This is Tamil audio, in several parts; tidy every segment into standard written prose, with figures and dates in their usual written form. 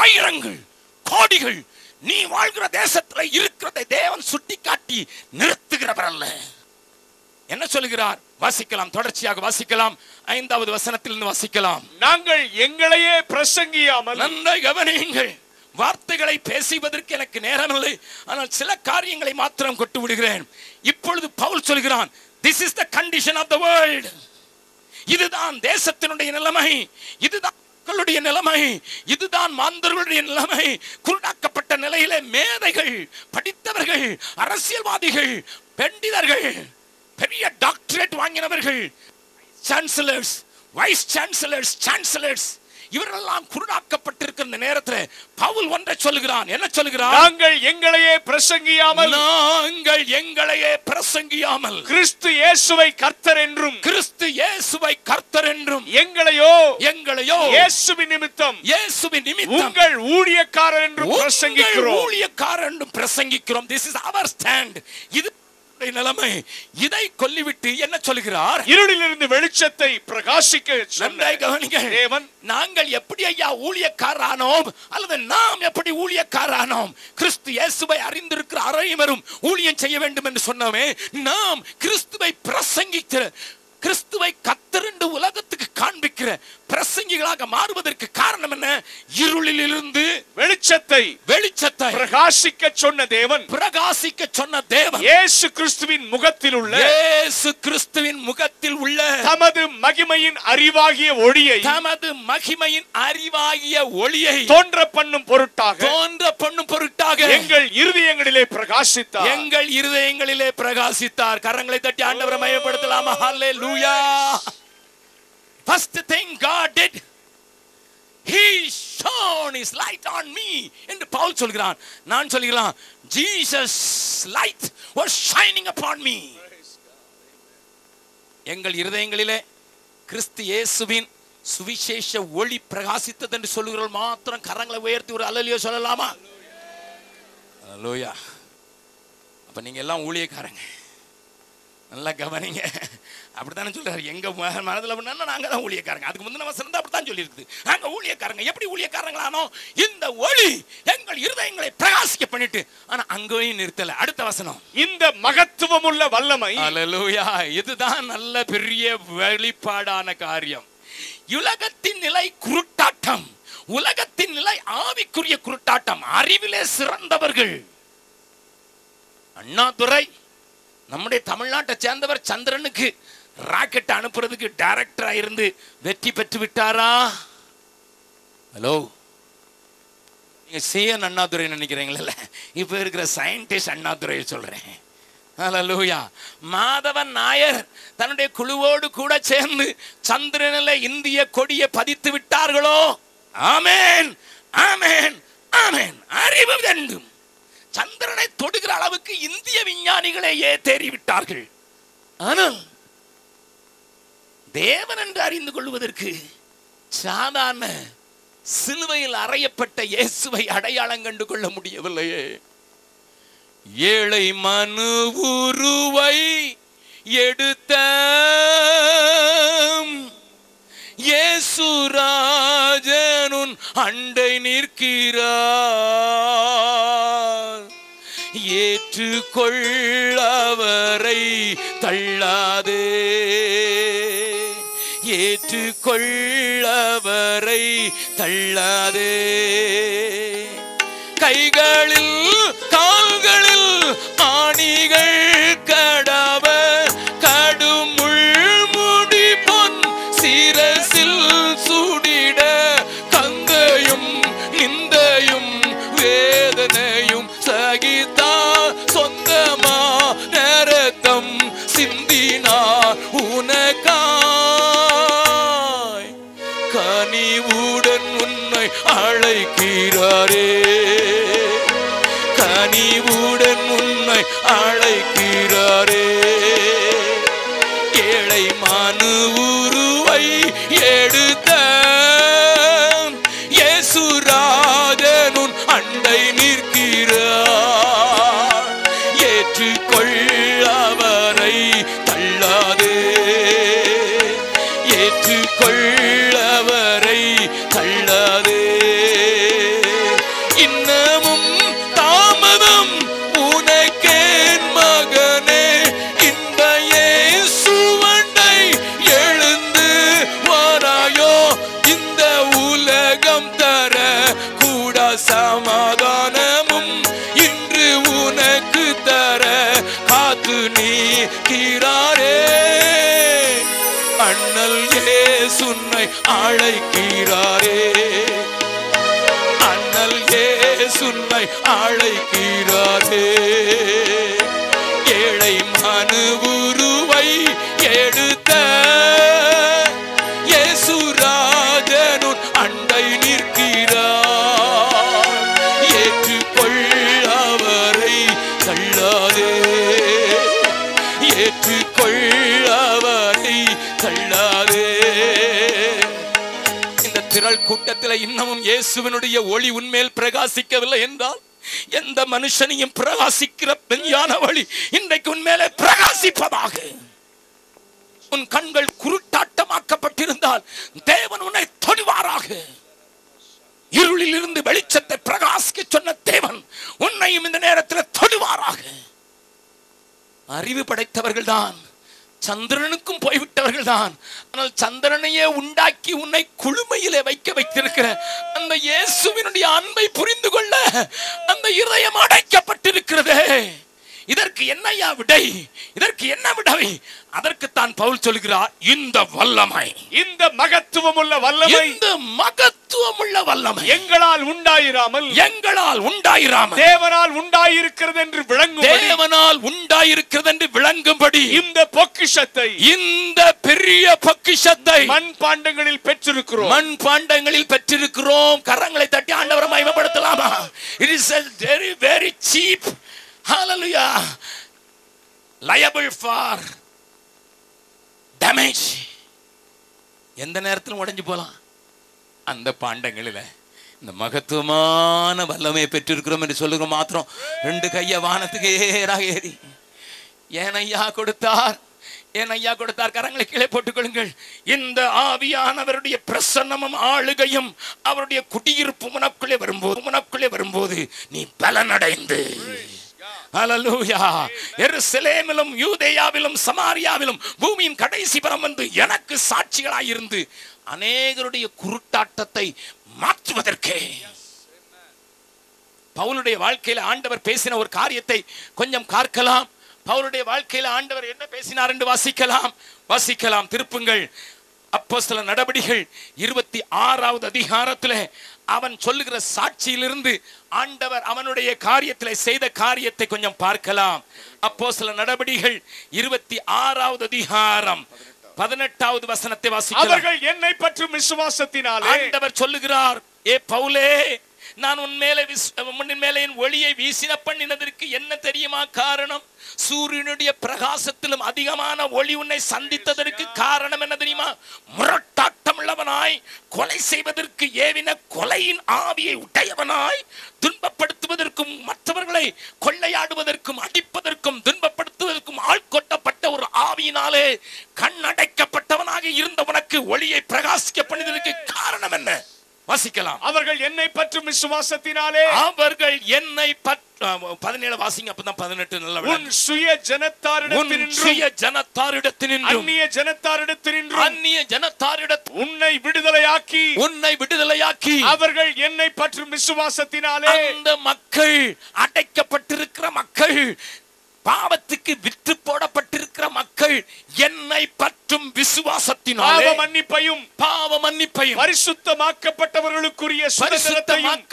ஆயிரங்கள் கோடிகள் நீ வாழ்கிற தேசத்துல இருக்கிறதை தேவன் சுட்டி காட்டி நிறுத்துகிறவர் அல்ல. என்ன சொல்கிறார்? வாசிக்கலாம், தொடர்ச்சியாக வாசிக்கலாம். 5வது வசனத்திலிருந்து வாசிக்கலாம். நாங்கள் எங்களையே பிரசங்கியாமல். நன்றாய் கவனியுங்கள். வார்த்தைகளை பேசுவதற்கு எனக்கு நேரமில்லை, ஆனால் சில காரியங்களை மாத்திரம் கொட்டு விடுகிறேன். இப்பொழுது பவுல் சொல்கிறான், this is the condition of the world. இதுதான் தேசத்தினுடைய நிலைமை, இதுதான் மக்களுடைய நிலைமை, இதுதான் மாந்தர்களுடைய நிலைமை. குருடாக்கப்பட்ட நிலையிலே மேதைகள், படித்தவர்கள், அரசியல்வாதிகள், பண்டிதர்கள், பெரிய டாக்டரேட் வாங்கினவர்கள், சான்சலர்ஸ், வைஸ் சான்சலர்ஸ், சான்சலர்ஸ், இவரெல்லாம் குருடாக்கப்பட்டிருக்கிற நேரத்தில் பவுல் ஒன்றை சொல்கிறான். என்ன சொல்கிறான்? நாங்கள் எங்களையே பிரசங்கியாமல். நாங்கள் எங்களையே பிரசங்கியாமல் கிறிஸ்து இயேசுவை கர்த்தர் என்றும். கிறிஸ்து இயேசுவை கர்த்தர் என்றும். எங்களையோ இயேசுவின் நிமித்தம் உங்கள் ஊழியக்காரர் என்றும் பிரசங்கிக்கிறோம். ஊழியக்காரர் என்றும் பிரசங்கிக்கிறோம். This is our stand. இது நிலைமை. இதை கொல்லிவிட்டு என்ன சொல்கிறார்? இருளிலிருந்து வெளிச்சத்தை பிரகாசிக்க சொன்ன தேவன், நாங்கள் எப்படி ஐயா ஊழியக்காரனோம், அல்லது நாம் எப்படி ஊழியக்காரனோம்? கிறிஸ்து இயேசுவை அறிந்திருக்கிற அனைவரும் ஊழியம் செய்ய வேண்டும் என்று சொன்னோமே, நாம் கிறிஸ்துவை பிரசங்கிக்கிற, கிறிஸ்துவை கர்த்தர் என்று உலகத்துக்கு காண்பிக்கிற பிரசங்கிகளாக மாறுவதற்கு காரணம் என்ன? இருளிலிருந்து வெளிச்சத்தை பிரகாசிக்க சொன்ன தேவன், பிரகாசிக்க சொன்ன தேவன் இயேசு கிறிஸ்துவின் முகத்தில் உள்ள, இயேசு கிறிஸ்துவின் முகத்தில் உள்ள தமது மகிமையின் அறிவாகிய ஒளியை, தமது மகிமையின் அறிவாகிய ஒளியை தோன்ற பண்ணும் பொருட்டாக, தோன்ற பண்ணும் பொருட்டாக எங்கள் இருதயங்களிலே பிரகாசித்தார். எங்கள் இருதயங்களிலே பிரகாசித்தார். கரங்களை தட்டி ஆண்டவரை மகிமைப்படுத்தலாமா? ஹல்லேலூயா. First thing God did, He shone His light on me என்று பவுல் சொல்கிறான். நான் சொல்கிறான், Jesus light was shining upon me. எங்கள் இருதயங்களிலே கிறிஸ்து இயேசுவின் சுவிசேஷ ஒளி பிரகாசித்தது என்று சொல்லுகிறவர்கள் மாத்திரம் கரங்களை உயர்த்தி ஒரு அல்லேலூயா சொல்லலாமா? அல்லேலூயா. அப்ப நீங்க எல்லாம் ஊழியக்காரங்க, நல்லா கவனிங்க. அப்படித்தானே சொல்றாரு. எங்க மனதில் அப்படின்னா நாங்க தான் ஊழியக்காரங்க. அதுக்கு முந்தின வசனம் தான் அப்படித்தான் சொல்லியிருக்குது. நாங்க ஊழியக்காரங்க. எப்படி ஊழியக்காரங்களானோ? இந்த ஒளி எங்கள் இருதயங்களை பிரகாசிக்க பண்ணிட்டு. ஆனா அங்கேயும் நிறுத்தல. அடுத்த வசனம், இந்த மகத்துவம் உள்ள வல்லமை. அல்லேலூயா. இதுதான் நல்ல பெரிய வெளிப்பாடான காரியம். உலகத்தின் நிலை குருட்டாட்டம், உலகத்தின் நிலை ஆவிக்குரிய குருட்டாட்டம். அறிவிலே சிறந்தவர்கள் அண்ணாதுரை நம்முடைய தமிழ்நாட்டை சேர்ந்தவர், சந்திரனுக்கு ராக்கெட் அனுப்புறதுக்கு டைரக்டரா இருந்து வெற்றி பெற்று விட்டாரா? ஹலோ, நீங்க சிஎன் அண்ணாதுரை நினைக்கிறீங்களா? இப்ப இருக்கிற சயின்டிஸ்ட் அண்ணாதுரையை சொல்றேன். ஹல்லேலூயா. மாதவன் நாயர் தன்னுடைய குழுவோடு கூட சேர்ந்து சந்திரனில் இந்திய கொடியை பதித்து விட்டார்களோ? ஆமென், ஆமென், ஆமென். அறிவு வேண்டும். சந்திரனை தொடுகிற அளவுக்கு இந்திய விஞ்ஞானிகளே தேறிவிட்டார்கள். ஆனால் தேவன் என்று அறிந்து கொள்வதற்கு சாதாரண சிலுவையில் அறையப்பட்ட இயேசுவை அடையாளம் கண்டு கொள்ள முடியவில்லையே. ஏழை மனு உருவை எடுத்த இயேசுராஜனுன் அண்டை நிற்கிறார். ஏற்றுக்கொள்ளவரை தள்ளாதே, ஏற்றுக்கொள்ளவரை தள்ளாதே. கைகளில் கால்களில் ஆணிகள் கடவ, கடுமுள் முடி பொன் சிரசில் சூடிட, கந்தையும் நிந்தையும் வேதனையும் சகித்தா, சொந்தமா நரத்தம் சிந்தினார் உனக்காய். கனிவுடன் உன்னை அழைக்கிறாரே, கனிவுடன் உன்னை அழைக்கிறாரே. ஏழை மனு உருவை எடுத்த இயேசுராஜனுன் அண்டை நிற்கிறார். ஏற்றுக்கொள்ளவரை தள்ளாதே, ஏற்றுக்கொள்ளவரை தள்ளாதே. கூட சமாதானமும் இன்று உனக்கு தர காத்து நிற்கிறாரே. அண்ணல் இயேசுவை அழைக்கிறாரே, அண்ணல் இயேசுவை அழைக்கிறாரே. ஏழை மனுவுருவை எடுத்த இயேசுராஜனுன் அண்டை நிற்கிறார். ஏற்றுக்கொள் அவரை தள்ளாதே, ஏற்றுக்கொள் அவரை தள்ளாதே. இந்த திரள் கூட்டத்தில் இன்னமும் இயேசுவினுடைய ஒளி உன்மேல் பிரகாசிக்கவில்லை என்றால், எந்த மனுஷனையும் பிரகாசிக்கிற மெய்யான வழி இன்றைக்கு உன்மேலே பிரகாசிப்பதாக. உன் கண்கள் குருட்டாட்டமாக்கப்பட்டிருந்தால் தேவன் உன்னை தொடுவாராக. இருளில் இருந்து வெளிச்சத்தை பிரகாசிக்க சொன்ன தேவன் உன்னையும் இந்த நேரத்தில் தொடுவாராக. அறிவு படைத்தவர்கள் தான், சந்திரனுக்கும் போய்விட்டவர்கள் தான். ஆனால் சந்திரனையே உண்டாக்கி உன்னை குளுமையிலே வைத்திருக்கிற அந்த இயேசுவினுடைய அன்பை புரிந்து கொள்ள அந்த இதயம் அடைக்கப்பட்டிருக்கிறதே. இதற்கு என்னையா விடை? இதற்கு என்ன விடை? அதற்குத்தான் பவுல் சொல்கிறார், இந்த வல்லமை, இந்த மகத்துவம் உள்ள வல்லமை, இந்த மகத்துவம் உள்ள வல்லமை எங்களால் உண்டாயிராமல், எங்களால் உண்டாயிராமல் தேவனால் உண்டாயிருக்கிறது என்று விளங்கும்படி, தேவனால் உண்டாயிருக்கிறது என்று விளங்கும்படி இந்த பொக்கிஷத்தை, இந்த பெரிய பொக்கிஷத்தை மண் பாண்டங்களில் பெற்றிருக்கிறோம். மண் பாண்டங்களில் பெற்றிருக்கிறோம். கரங்களை தட்டி ஆண்டவரை மகிமைப்படுத்தலாமா? It is a very very cheap, hallelujah, liable for damage. எந்த நேரத்திலும் உடைஞ்சு போலாம். அந்த பாண்டங்களில் இந்த மகத்துவமான வல்லமையை பெற்றிருக்கிறோம் என்று சொல்லுங்க மாத்திரம் 2 கையை வானத்துக்கு ஏறாக ஏறி, ஏன் ஐயா கொடுத்தார், ஏன் ஐயா கொடுத்தார், கரங்களை கீழே போட்டுக்கொள்ளுங்கள். இந்த ஆவியானவருடைய பிரசன்னமும் ஆளுகையும் அவருடைய குடியிருப்பு உனக்குள்ளே வரும்போது நீ பலனடைந்து, ஹல்லேலூயா, எருசலேமிலும் யூதேயாவிலும் சமாரியாவிலும் பூமியின் கடைசி பரம் வந்து எனக்கு சாட்சிகளாயிருந்து அநேகருடைய குருட்டாட்டத்தை மாற்றுவதற்கே. பவுலுடைய வாழ்க்கையில் ஆண்டவர் பேசின ஒரு காரியத்தை கொஞ்சம் பார்க்கலாம். பவுலுடைய வாழ்க்கையில் ஆண்டவர் என்ன பேசினார் என்று வாசிக்கலாம். திருப்புங்கள் அப்போஸ்தலர் நடபடிகள் 26வது அதிகாரத்தில் அவன் சொல்லுகிற சாட்சியிலிருந்து ஆண்டவர் அவனுடைய காரியத்தில் செய்த காரியத்தை கொஞ்சம் பார்க்கலாம். அப்போஸ்தலர் நடபடிகள் 26வது அதிகாரம் 18வது வசனத்தை வாசிக்கலாம். அவர்கள் என்னை பற்றும் விசுவாசத்தினாலே, ஆண்டவர் சொல்லுகிறார், ஏ பவுலே, நான் உன் மேலே என் ஒளியை வீசின பண்ணினதற்கு என்ன தெரியுமா காரணம்? சூரியனுடைய பிரகாசத்திலும் அதிகமான ஒளி உன்னை சந்தித்ததற்கு காரணம் என்ன தெரியுமா? முரட்டாட்டம் உள்ளவனாய், கொலை செய்வதற்கு ஏவின கொலையின் ஆவியை உடையவனாய், துன்பப்படுத்துவதற்கும் மற்றவர்களை கொள்ளையாடுவதற்கும் அடிப்பதற்கும் துன்பப்படுத்துவதற்கும் ஆள்கொட்டப்பட்ட ஒரு ஆவியினாலே கண்ணடைக்கப்பட்டவனாக இருந்த உனக்கு ஒளியை பிரகாசிக்க பண்ணினதற்கு காரணம் என்ன? வாசிக்கலாம். அவர்கள் என்னை பற்றும் விசுவாசத்தினாலே, அவர்கள் என்னை 17 வாசிங்க, அப்பதான் 18 நல்ல விளங்கும். உன் சுய ஜனத்தாரிடத்தினின்றும் அந்நிய ஜனத்தாரிடத்தினின்றும் உன்னை விடுதலையாக்கி அவர்கள் என்னை பற்றும் விசுவாசத்தினாலே, அந்த மக்கள், அடைக்கப்பட்டிருக்கிற மக்கள், பாவத்துக்கு விற்று போடப்பட்டிருக்கிற மக்கள் என்னை பற்றும் விசுவாசத்தினாலே பாவ மன்னிப்பையும் பரிசுத்தமாக்கப்பட்டவர்களுக்குரிய சுதந்திரத்தையும்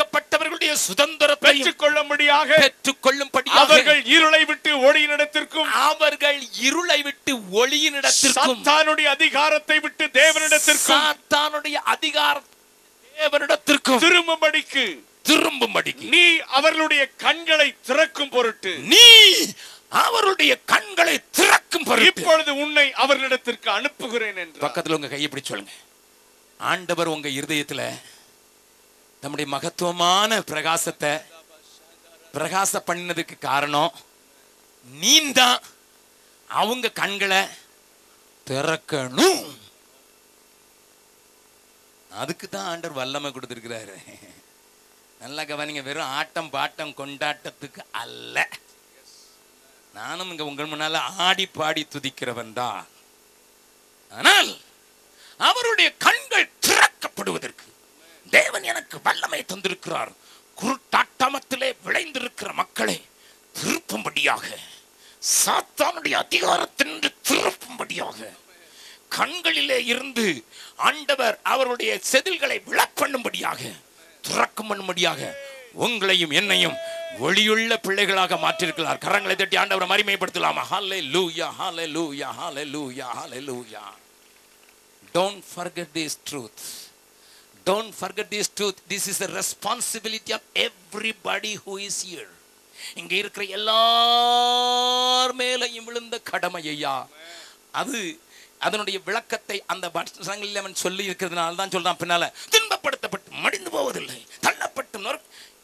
பெற்றுக்கொள்ளும்படியாக அவர்கள் இருளை விட்டு ஒளியினிடத்திற்கும் சாத்தானுடைய அதிகாரத்தை விட்டு தேவனிடத்திற்கும் திரும்பும்படிக்கு நீ அவர்களுடைய கண்களை திறக்கும் பொருட்டு இப்பொழுது உன்னை அவர்களிடத்திற்கு அனுப்புகிறேன் என்று. பக்கத்தில் உங்க கையை பிடிச்சு சொல்லுங்க. ஆண்டவர் உங்க இருதயத்துல நம்முடைய மகத்துவமான பிரகாசத்தை பிரகாச பண்ணினதுக்கு காரணம் நீந்தான். அவங்க கண்களை திறக்கணும். அதுக்கு தான் ஆண்டவர் வல்லமை கொடுத்திருக்கிறாரு. நல்லா கவனிங்க. வெறும் ஆட்டம் பாட்டம் கொண்டாட்டத்துக்கு அல்ல. நானும் இங்க உங்கள் முன்னால ஆடி பாடி துதிக்கிறவன் தான். ஆனால் அவருடைய கண்கள் திறக்கப்படுவதற்கு, தேவன் எனக்கு வல்லமை தந்திருக்கிறார். குருட்டாட்டமத்திலே விளைந்திருக்கிற மக்களை திருப்பும்படியாக, சாத்தானுடைய அதிகாரத்தினின்று திருப்பும்படியாக, கண்களிலே இருந்து ஆண்டவர் அவருடைய செதில்களை விளக்கண்ணும்படியாக, துறக்கம் பண்ணும்படியாக உங்களையும் என்னையும் ஒளியுள்ள பிள்ளைகளாக மாற்றிருக்கிறார். கரங்களை தட்டி ஆண்டவரை மகிமைப்படுத்தலாமா? ஹல்லேலூயா, ஹல்லேலூயா, ஹல்லேலூயா, ஹல்லேலூயா. Don't forget this truth. Don't forget this truth. This is the responsibility of everybody who is here. இங்க இருக்கிற எல்லார் மேலையும் விழுந்த கடமை ஐயா. அது அதனுடைய விளக்கத்தை அந்த வசனங்களில் அவன் சொல்லி இருக்கிறதுனால தான் சொல்றான். பின்னால துன்பப்படுத்தப்பட்டு மடிந்து போவதில்லை, தள்ளப்பட்டு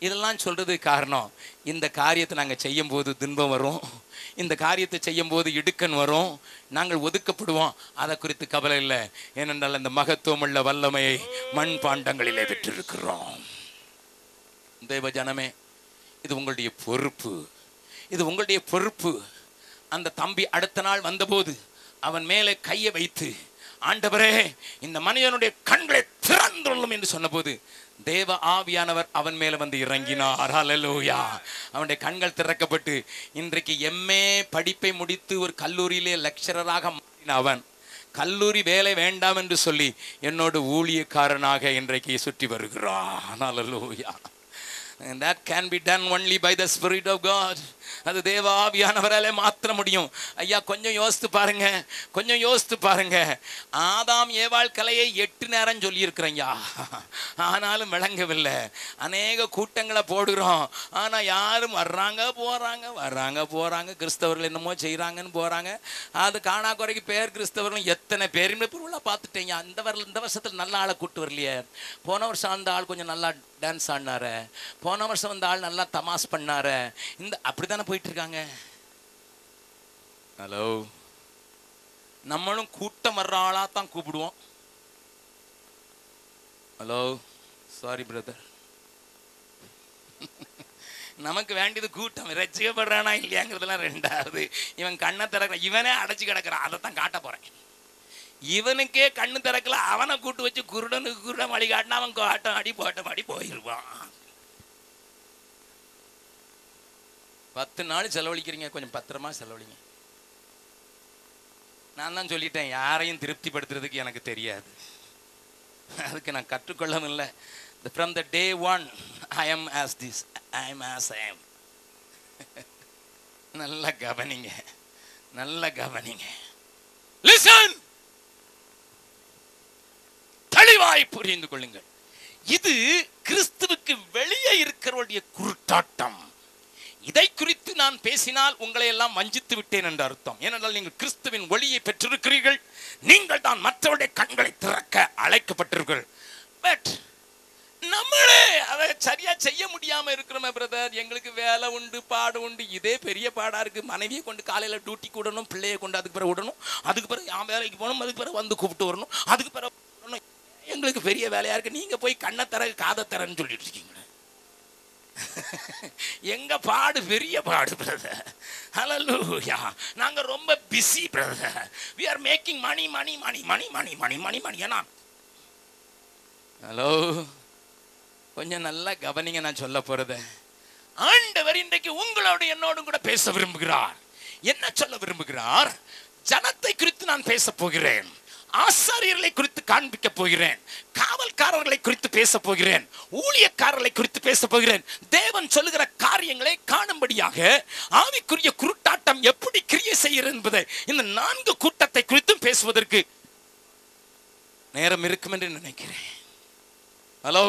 இதெல்லாம் சொல்றது காரணம். இந்த காரியத்தை நாங்கள் செய்யும் போது துன்பம் வரும், இந்த காரியத்தை செய்யும் போது இடுக்கன் வரும், நாங்கள் ஒதுக்கப்படுவோம். அதை குறித்து கவலை இல்லை. ஏனென்றால் இந்த மகத்துவம் உள்ள வல்லமையை மண் பாண்டங்களிலே பெற்றிருக்கிறோம். தேவ ஜனமே, இது உங்களுடைய பொறுப்பு, இது உங்களுடைய பொறுப்பு. அந்த தம்பி அடுத்த நாள் வந்தபோது அவன் மேலே கையை வைத்து, ஆண்டவரே இந்த மனிதனுடைய கண்களை திறந்துள்ளோம் என்று சொன்னபோது தேவ ஆவியானவர் அவன் மேல வந்து இறங்கினார். ஹல்லேலூயா. அவனுடைய கண்கள் திறக்கப்பட்டு இன்றைக்கு எம்ஏ படிப்பை முடித்து ஒரு கல்லூரியிலே லெக்சரராக மாறின அவன் கல்லூரி வேலை வேண்டாம் என்று சொல்லி என்னோடு ஊழியக்காரனாக இன்றைக்கு சுற்றி வருகிறான். ஹல்லேலூயா. And that can be done only by the Spirit of God. அது தேவ ஆவியானவராலே மாத்திர முடியும். ஐயா கொஞ்சம் யோசித்து பாருங்க, கொஞ்சம் யோசித்து பாருங்க. ஆதாம் ஏவாள் கலையை 8 நேரம் சொல்லி இருக்கிறையா, ஆனாலும் விளங்கவில்லை. அநேக கூட்டங்களை போடுகிறோம், ஆனா யாரும் வர்றாங்க போறாங்க, வர்றாங்க போறாங்க. கிறிஸ்தவர்கள் என்னமோ செய்யறாங்கன்னு போறாங்க. அது காணா குறைக்கு பேர் கிறிஸ்தவர்களும் எத்தனை பேருமே பொருளாக பார்த்துட்டேங்க. இந்த வருஷத்துல நல்ல ஆளை கூட்டு வரலையே. போன வருஷம் அந்த ஆள் கொஞ்சம் நல்லா டான்ஸ் ஆடினாரு, போன வருஷம் அந்த ஆள் நல்லா தமாஸ் பண்ணாரு. இந்த அப்படித்தானே போயிட்டு இருக்காங்க. ஹலோ, நம்மளும் கூட்டம் வர்ற ஆளா தான் கூப்பிடுவோம். ஹலோ, சாரி பிரதர், நமக்கு வேண்டியது கூட்டம். ரசிக்கப்படுறானா இல்லையாங்கிறதுலாம் ரெண்டாவது. இவன் கண்ணை திறக்கிற, இவனே அடைச்சு கிடக்கிறான், அதைத்தான் காட்ட போறேன். இவனுக்கே கண்ணு திறக்கல, அவனை கூட்டு வச்சு குருடனுக்கு குருடன் வழி காட்டினா அவன் காட்டம் அடி போட்டம் அடி போயிருவான். 10 நாள் செலவழிக்கிறீங்க, கொஞ்சம் பத்திரமா செலவழிங்க. நான் தான் சொல்லிட்டேன், யாரையும் திருப்திப்படுத்துறதுக்கு எனக்கு தெரியாது, அதுக்கு நான் கற்றுக்கொள்ளவும் இல்லை. From the day one I am as this, I am as I am. நல்ல கவனிங்க, நல்ல கவனிங்க. Listen, தெளிவாய் புரிந்து கொள்ளுங்கள். இது கிறிஸ்துவுக்கு வெளியே இருக்கிறவருடைய குருட்டாட்டம். இதை குறித்து நான் பேசினால் உங்களை எல்லாம் வஞ்சித்து விட்டேன் என்று அர்த்தம். ஏனென்றால் நீங்கள் கிறிஸ்துவின் ஒளியை பெற்றிருக்கிறீர்கள், நீங்கள் தான் மற்றவருடைய கண்களை திறக்க அழைக்கப்பட்டிருக்கிறீர்கள். பட் நம்மளே அதை சரியா செய்ய முடியாம இருக்கிறோமே பிரதர். எங்களுக்கு வேலை உண்டு, பாடு உண்டு, இதே பெரிய பாடா இருக்கு. மனைவியை கொண்டு காலையில டியூட்டி கூடணும், பிள்ளையை கொண்டு அதுக்கு பிறகு விடணும், அதுக்கு பிறகு என் வேலைக்கு போகணும், அதுக்கு பிறகு வந்து கூப்பிட்டு வரணும், அதுக்கு பிறகு எங்களுக்கு பெரிய வேலையா இருக்கு. நீங்க போய் கண்ணை தர காதை தரன்னு சொல்லிட்டு இருக்கீங்க. எங்க பாடு பெரிய பாடு பிரதர். ஹல்லேலூயா. நாங்க ரொம்ப busy brother. we are making money money money money money money money money. ஏனா ஹலோ, கொஞ்சம் நல்லா கவனிங்க நான் சொல்ல போறத. ஆண்டவர் இன்றைக்கு உங்களோட என்னோடும் கூட பேச விரும்புகிறார். என்ன சொல்ல விரும்புகிறார்? ஜனத்தை குறித்து நான் பேச போகிறேன், ஆசாரியர்களை குறித்து காண்பிக்க போகிறேன், காவல்காரர்களை குறித்து பேச போகிறேன், ஊழியக்காரர்களை குறித்து பேச போகிறேன். தேவன் சொல்லுகிற காரியங்களை காணும்படியாக ஆவிக்குரிய குருட்டாட்டம் எப்படி கிரியை செய்கிறது என்பதை இந்த 4 கூட்டத்தை குறித்தும் பேசுவதற்கு நேரம் இருக்கும் என்று நினைக்கிறேன். ஹலோ,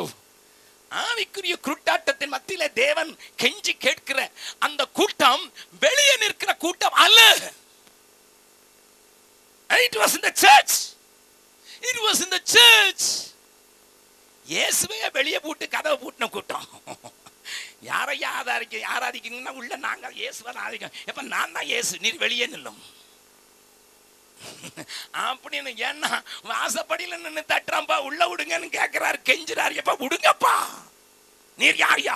ஆவிக்குரிய குருட்டாட்டத்தின் மத்தியிலே தேவன் கெஞ்சி கேட்கிற அந்த கூட்டம் வெளியே நிற்கிற கூட்டம் அல்ல. It was in the church. It was in the church. இயேசுவை வெளியே போட்டு கதவை பூட்டின கூட்டம். யாரையா ஆராதிக்கீங்கன்னா உள்ள நாங்க இயேசுவை ஆராதிக்கோம். எப்ப நான் தான் இயேசு, நீர் வெளியே நில்லும் அப்படின்னு. ஏன்னா வாசப்படியில நின்று தட்டுறான்பா, உள்ள விடுங்கன்னு கேட்கிறாரு, கெஞ்சுறாரு. எப்ப விடுங்கப்பா, நீர் யாரையா